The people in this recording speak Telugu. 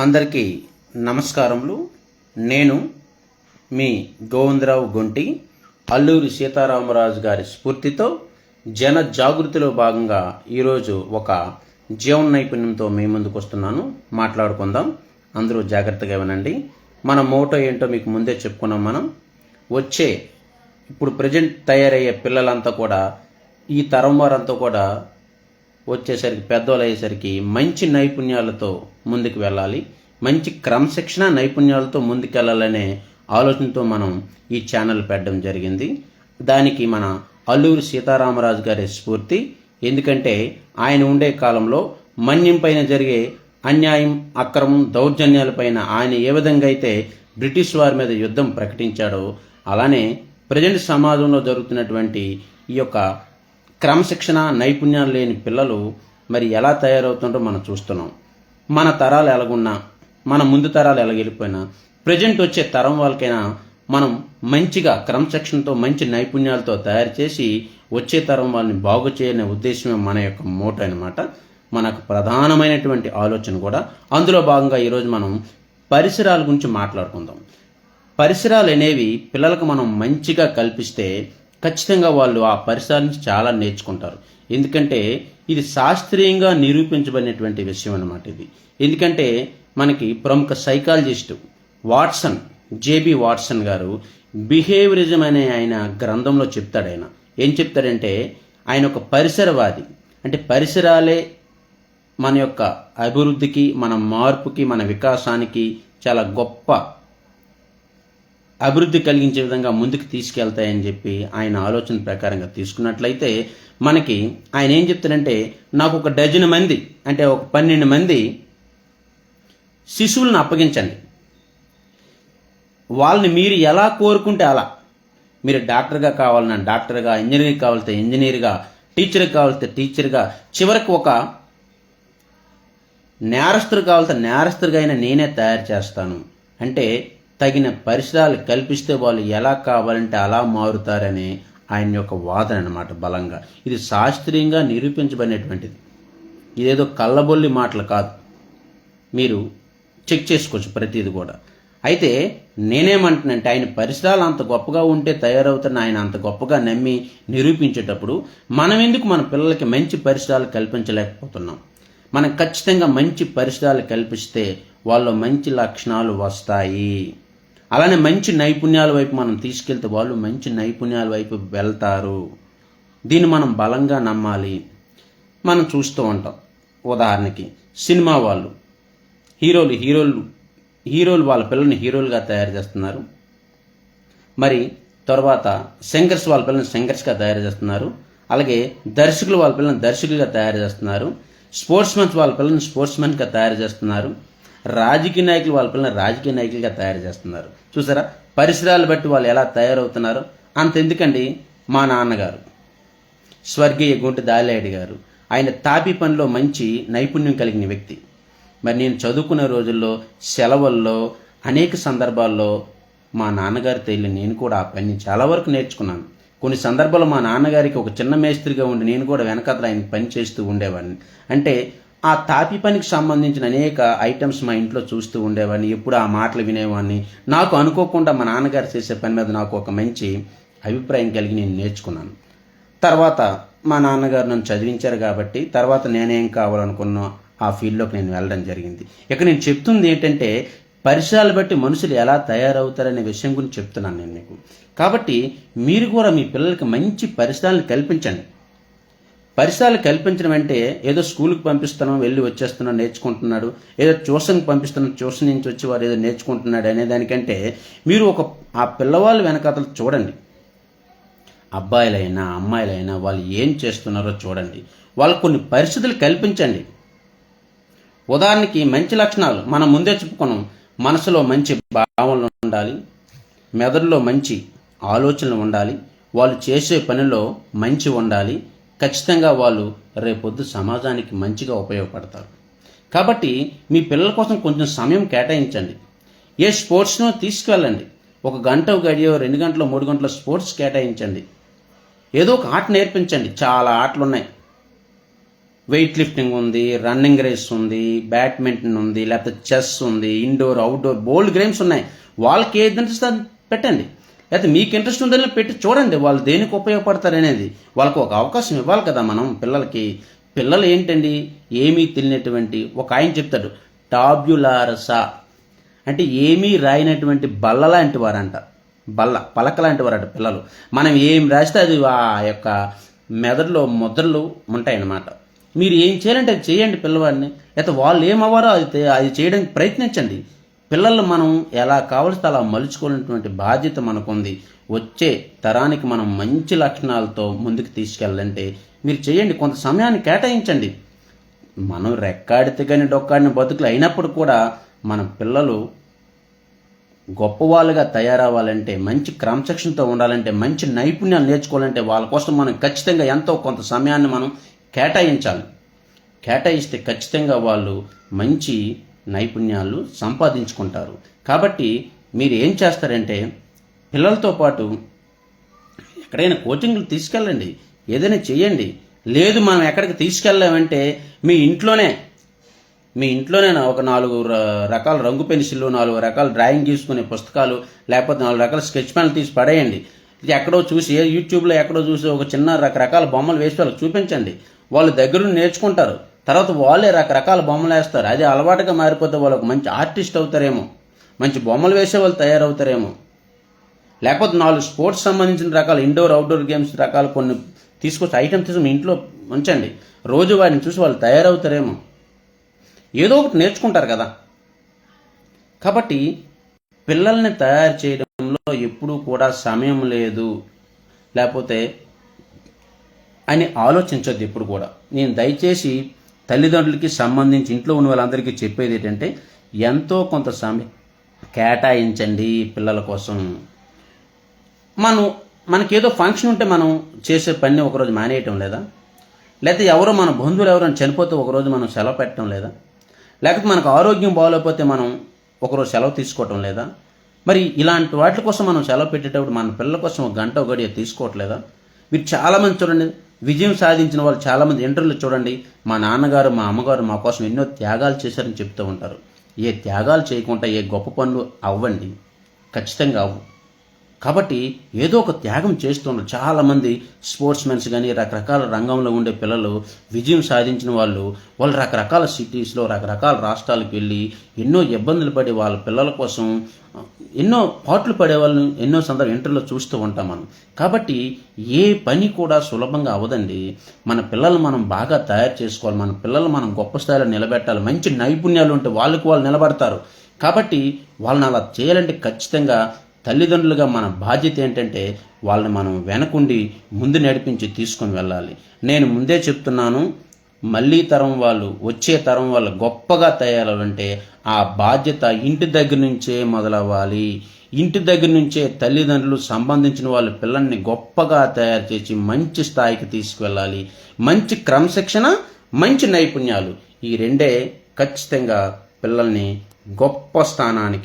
అందరికీ నమస్కారములు. నేను మీ గోవిందరావు గొంటి. అల్లూరి సీతారామరాజు గారి స్ఫూర్తితో జన జాగృతిలో భాగంగా ఈరోజు ఒక జీవన నైపుణ్యంతో మీ ముందుకు వస్తున్నాను. మాట్లాడుకుందాం. అందరూ జాగ్రత్తగా వినండి. మన మోటో ఏంటో మీకు ముందే చెప్పుకున్నాం. మనం ఇప్పుడు ప్రజెంట్ తయారయ్యే పిల్లలంతా కూడా, ఈ తరం వారంతా కూడా వచ్చేసరికి పెద్దవాళ్ళు అయ్యేసరికి మంచి నైపుణ్యాలతో ముందుకు వెళ్ళాలి, మంచి క్రమశిక్షణ నైపుణ్యాలతో ముందుకెళ్ళాలనే ఆలోచనతో మనం ఈ ఛానల్ పెట్టడం జరిగింది. దానికి మన అల్లూరి సీతారామరాజు గారి స్ఫూర్తి. ఎందుకంటే ఆయన ఉండే కాలంలో మన్యం పైన జరిగే అన్యాయం, అక్రమం, దౌర్జన్యాలపైన ఆయన ఏ విధంగా అయితే బ్రిటిష్ వారి మీద యుద్ధం ప్రకటించాడో, అలానే ప్రజెంట్ సమాజంలో జరుగుతున్నటువంటి ఈ యొక్క క్రమశిక్షణ నైపుణ్యాలు లేని పిల్లలు మరి ఎలా తయారవుతుందో మనం చూస్తున్నాం. మన తరాలు ఎలాగున్నా, మన ముందు తరాలు ఎలాగెళ్ళిపోయినా, ప్రజెంట్ వచ్చే తరం వాళ్ళకైనా మనం మంచిగా క్రమశిక్షణతో మంచి నైపుణ్యాలతో తయారు చేసి వచ్చే తరం వాళ్ళని బాగు చేయనే ఉద్దేశమే మన యొక్క మోటో అన్నమాట. మనకు ప్రధానమైనటువంటి ఆలోచన కూడా. అందులో భాగంగా ఈరోజు మనం పరిసరాల గురించి మాట్లాడుకుందాం. పరిసరాలు అనేవి పిల్లలకు మనం మంచిగా కల్పిస్తే ఖచ్చితంగా వాళ్ళు ఆ పరిసరాల నుంచి చాలా నేర్చుకుంటారు. ఎందుకంటే ఇది శాస్త్రీయంగా నిరూపించబడినటువంటి విషయం అన్నమాట ఇది. ఎందుకంటే మనకి ప్రముఖ సైకాలజిస్టు జేబీ వాట్సన్ గారు బిహేవియరిజం అనే ఆయన గ్రంథంలో చెప్తాడు. ఆయన ఏం చెప్తాడంటే, ఆయన ఒక పరిసరవాది. అంటే పరిసరాలే మన యొక్క అభివృద్ధికి, మన మార్పుకి, మన వికాసానికి చాలా గొప్ప అభివృద్ధి కలిగించే విధంగా ముందుకు తీసుకెళ్తాయని చెప్పి ఆయన ఆలోచన ప్రకారంగా తీసుకున్నట్లయితే మనకి ఆయన ఏం చెప్తారంటే, నాకు ఒక డజన్ మంది, అంటే ఒక 12 మంది శిశువులను అప్పగించండి. వాళ్ళని మీరు ఎలా కోరుకుంటే అలా, మీరు డాక్టర్గా కావాలన్నా డాక్టర్గా, ఇంజనీర్ కావాలితే ఇంజనీర్గా, టీచర్గా కావాలితే టీచర్గా, చివరికి ఒక నేరస్తుడు కావాలితే నేరస్తుడిగా అయినా నేనే తయారు చేస్తాను. అంటే తగిన పరిసరాలు కల్పిస్తే వాళ్ళు ఎలా కావాలంటే అలా మారుతారని ఆయన యొక్క వాదన అన్నమాట బలంగా. ఇది శాస్త్రీయంగా నిరూపించబడినటువంటిది. ఇదేదో కళ్ళబొల్లి మాటలు కాదు. మీరు చెక్ చేసుకోవచ్చు ప్రతిది కూడా. అయితే నేనేమంటున్నానంటే, ఆయన పరిసరాలు అంత గొప్పగా ఉంటే తయారవుతున్న ఆయన అంత గొప్పగా నమ్మి నిరూపించేటప్పుడు మనం ఎందుకు మన పిల్లలకి మంచి పరిసరాలు కల్పించలేకపోతున్నాం? మనం ఖచ్చితంగా మంచి పరిసరాలు కల్పిస్తే వాళ్ళు మంచి లక్షణాలు వస్తాయి. అలానే మంచి నైపుణ్యాల వైపు మనం తీసుకెళ్తే వాళ్ళు మంచి నైపుణ్యాల వైపు వెళ్తారు. దీన్ని మనం బలంగా నమ్మాలి. మనం చూస్తూ ఉంటాం. ఉదాహరణకి సినిమా వాళ్ళు హీరోలు వాళ్ళ పిల్లల్ని హీరోలుగా తయారు చేస్తున్నారు. మరి తర్వాత సింగర్స్ వాళ్ళ పిల్లల్ని సింగర్స్గా తయారు చేస్తున్నారు. అలాగే దర్శకులు వాళ్ళ పిల్లల్ని దర్శకులుగా తయారు చేస్తున్నారు. స్పోర్ట్స్ మెన్స్ వాళ్ళ పిల్లల్ని స్పోర్ట్స్ మెన్గా తయారు చేస్తున్నారు. రాజకీయ నాయకులు వాళ్ళ పిల్లల్ని రాజకీయ నాయకులుగా తయారు చేస్తున్నారు. చూసారా పరిసరాలు బట్టి వాళ్ళు ఎలా తయారవుతున్నారు? అంతెందుకండి, మా నాన్నగారు స్వర్గీయ గుంటి దాలేడి గారు, ఆయన తాపీ పనిలో మంచి నైపుణ్యం కలిగిన వ్యక్తి. మరి నేను చదువుకునే రోజుల్లో సెలవుల్లో అనేక సందర్భాల్లో మా నాన్నగారు తెలియని నేను కూడా ఆ పని చాలా వరకు నేర్చుకున్నాను. కొన్ని సందర్భాల్లో మా నాన్నగారికి ఒక చిన్న మేస్త్రిగా ఉండి నేను కూడా వెనకాతల ఆయన పని చేస్తూ ఉండేవాడిని. అంటే ఆ తాపి పనికి సంబంధించిన అనేక ఐటమ్స్ మా ఇంట్లో చూస్తూ ఉండేవాడిని. ఎప్పుడు ఆ మాటలు వినేవాడిని. నాకు అనుకోకుండా మా నాన్నగారు చేసే పని మీద నాకు ఒక మంచి అభిప్రాయం కలిగి నేను నేర్చుకున్నాను. తర్వాత మా నాన్నగారు నన్ను చదివించారు కాబట్టి తర్వాత నేనేం కావాలనుకున్నా ఆ ఫీల్డ్లోకి నేను వెళ్ళడం జరిగింది. ఇక నేను చెప్తుంది ఏంటంటే, పరిసరాలు బట్టి మనుషులు ఎలా తయారవుతారనే విషయం గురించి చెప్తున్నాను నేను మీకు. కాబట్టి మీరు కూడా మీ పిల్లలకి మంచి పరిసరాలను కల్పించండి. పరిసరాలు కల్పించడం అంటే ఏదో స్కూల్కి పంపిస్తున్నాం, వెళ్ళి వచ్చేస్తున్నాం, నేర్చుకుంటున్నాడు, ఏదో ట్యూషన్కి పంపిస్తున్నాం, ట్యూషన్ నుంచి వచ్చి వాడు ఏదో నేర్చుకుంటున్నాడు అనేదానికంటే మీరు ఆ పిల్లవాళ్ళు వెనకాతలు చూడండి. అబ్బాయిలైనా అమ్మాయిలైనా వాళ్ళు ఏం చేస్తున్నారో చూడండి. వాళ్ళకు కొన్ని పరిస్థితులు కల్పించండి. ఉదాహరణకి మంచి లక్షణాలు మనం ముందే చెప్పుకున్నాం. మనసులో మంచి భావనలు ఉండాలి, మెదడులో మంచి ఆలోచనలు ఉండాలి, వాళ్ళు చేసే పనిలో మంచి ఉండాలి. ఖచ్చితంగా వాళ్ళు రేపొద్దు సమాజానికి మంచిగా ఉపయోగపడతారు. కాబట్టి మీ పిల్లల కోసం కొంచెం సమయం కేటాయించండి. ఏ స్పోర్ట్స్నో తీసుకువెళ్ళండి. 1 గంట గడియో 2 గంటలు 3 గంటల స్పోర్ట్స్ కేటాయించండి. ఏదో ఒక ఆట నేర్పించండి. చాలా ఆటలు ఉన్నాయి. వెయిట్ లిఫ్టింగ్ ఉంది, రన్నింగ్ రేస్ ఉంది, బ్యాడ్మింటన్ ఉంది, లేకపోతే చెస్ ఉంది, ఇండోర్ అవుట్డోర్ బోల్డ్ గేమ్స్ ఉన్నాయి. వాళ్ళకి ఏది ఇంట్రెస్ట్ అది పెట్టండి. లేకపోతే మీకు ఇంట్రెస్ట్ ఉందని పెట్టి చూడండి వాళ్ళు దేనికి ఉపయోగపడతారు అనేది. వాళ్ళకు ఒక అవకాశం ఇవ్వాలి కదా మనం పిల్లలకి. పిల్లలు ఏంటండి, ఏమీ తెలియనటువంటి ఒక ఆయన చెప్తాడు టాబ్యులారసా అంటే ఏమీ రాయినటువంటి బల్ల లాంటి వారంట, పలక లాంటి వారంట పిల్లలు. మనం ఏం రాస్తే అది ఆ యొక్క మెదడులో ముద్రలు ఉంటాయన్నమాట. మీరు ఏం చేయాలంటే అది చేయండి పిల్లవాడిని, లేకపోతే వాళ్ళు ఏమవ్వారో అది చేయడానికి ప్రయత్నించండి. పిల్లలు మనం ఎలా కావలిస్తే అలా మలుచుకునేటువంటి బాధ్యత మనకుంది. వచ్చే తరానికి మనం మంచి లక్షణాలతో ముందుకు తీసుకెళ్ళాలంటే మీరు చేయండి, కొంత సమయాన్ని కేటాయించండి. మనం రెక్కాడితే కానీ డొక్కాడిన బతుకులు అయినప్పుడు కూడా మన పిల్లలు గొప్పవాళ్ళుగా తయారవ్వాలంటే, మంచి క్రమశిక్షణతో ఉండాలంటే, మంచి నైపుణ్యాలు నేర్చుకోవాలంటే వాళ్ళ కోసం మనం ఖచ్చితంగా ఎంతో కొంత సమయాన్ని మనం కేటాయించాలి. కేటాయిస్తే ఖచ్చితంగా వాళ్ళు మంచి నైపుణ్యాలు సంపాదించుకుంటారు. కాబట్టి మీరు ఏం చేస్తారంటే పిల్లలతో పాటు ఎక్కడైనా కోచింగ్లు తీసుకెళ్ళండి, ఏదైనా చేయండి. లేదు మనం ఎక్కడికి తీసుకెళ్ళామంటే మీ ఇంట్లోనే ఒక 4 రకాల రంగు పెన్సిళ్ళు, 4 రకాల డ్రాయింగ్ గీసుకునే పుస్తకాలు, లేకపోతే 4 రకాల స్కెచ్ పెన్లు తీసి పడేయండి. ఎక్కడో చూసి యూట్యూబ్లో ఎక్కడో చూసి ఒక చిన్న రకరకాల బొమ్మలు వేసి వాళ్ళకి చూపించండి. వాళ్ళు దగ్గరుండి నేర్చుకుంటారు. తర్వాత వాళ్ళే రకరకాల బొమ్మలు వేస్తారు. అది అలవాటుగా మారిపోతే వాళ్ళకు మంచి ఆర్టిస్ట్ అవుతారేమో, మంచి బొమ్మలు వేసే వాళ్ళు తయారవుతారేమో. లేకపోతే 4 స్పోర్ట్స్ సంబంధించిన రకాల ఇండోర్ అవుట్డోర్ గేమ్స్ రకాలు కొన్ని తీసుకొచ్చి ఐటమ్ తీసి మీ ఇంట్లో ఉంచండి. రోజు వాటిని చూసి వాళ్ళు తయారవుతారేమో, ఏదో ఒకటి నేర్చుకుంటారు కదా. కాబట్టి పిల్లల్ని తయారు చేయడంలో ఎప్పుడూ కూడా సమయం లేదు లేకపోతే అని ఆలోచించొద్దు ఎప్పుడు కూడా. నేను దయచేసి తల్లిదండ్రులకి సంబంధించి ఇంట్లో ఉన్న వాళ్ళందరికీ చెప్పేది ఏంటంటే ఎంతో కొంత సమయం కేటాయించండి పిల్లల కోసం. మనకేదో ఫంక్షన్ ఉంటే మనం చేసే పని ఒకరోజు మానేయటం లేదా? లేకపోతే ఎవరో మన బంధువులు ఎవరైనా చనిపోతే ఒకరోజు మనం సెలవు పెట్టడం లేదా? లేకపోతే మనకు ఆరోగ్యం బాగోలేకపోతే మనం ఒకరోజు సెలవు తీసుకోవటం లేదా? మరి ఇలాంటి వాటి కోసం మనం సెలవు పెట్టేటప్పుడు మన పిల్లల కోసం ఒక గంట గడియ తీసుకోవట్లేదా? మీరు చాలామంది చూడండి, విజయం సాధించిన వాళ్ళు చాలామంది ఇంటర్వ్యూలు చూడండి, మా నాన్నగారు మా అమ్మగారు మా కోసం ఎన్నో త్యాగాలు చేశారని చెప్తూ ఉంటారు. ఏ త్యాగాలు చేయకుండా ఏ గొప్ప పనులు అవ్వండి, ఖచ్చితంగా అవ్వు. కాబట్టి ఏదో ఒక త్యాగం చేస్తున్నారు చాలామంది స్పోర్ట్స్ మెన్స్ కానీ రకరకాల రంగంలో ఉండే పిల్లలు విజయం సాధించిన వాళ్ళు రకరకాల సిటీస్లో రకరకాల రాష్ట్రాలకు వెళ్ళి ఎన్నో ఇబ్బందులు పడి వాళ్ళ పిల్లల కోసం ఎన్నో పాటలు పడే వాళ్ళని ఎన్నో సందర్భం ఇంటర్లో చూస్తూ ఉంటాం మనం. కాబట్టి ఏ పని కూడా సులభంగా అవ్వదండి. మన పిల్లలు మనం బాగా తయారు చేసుకోవాలి, మన పిల్లలు మనం గొప్ప స్థాయిలో నిలబెట్టాలి. మంచి నైపుణ్యాలు ఉంటే వాళ్ళకు వాళ్ళు నిలబడతారు. కాబట్టి వాళ్ళని అలా చేయాలంటే ఖచ్చితంగా తల్లిదండ్రులుగా మన బాధ్యత ఏంటంటే వాళ్ళని మనం వెనకుండి ముందు నడిపించి తీసుకొని వెళ్ళాలి. నేను ముందే చెప్తున్నాను, మళ్ళీ తరం వాళ్ళు వచ్చే తరం వాళ్ళు గొప్పగా తయారవ్వాలంటే ఆ బాధ్యత ఇంటి దగ్గర నుంచే మొదలవ్వాలి. ఇంటి దగ్గర నుంచే తల్లిదండ్రులు సంబంధించిన వాళ్ళు పిల్లల్ని గొప్పగా తయారు చేసి మంచి స్థాయికి తీసుకువెళ్ళాలి. మంచి క్రమశిక్షణ, మంచి నైపుణ్యాలు, ఈ రెండే ఖచ్చితంగా పిల్లల్ని గొప్ప స్థానానికి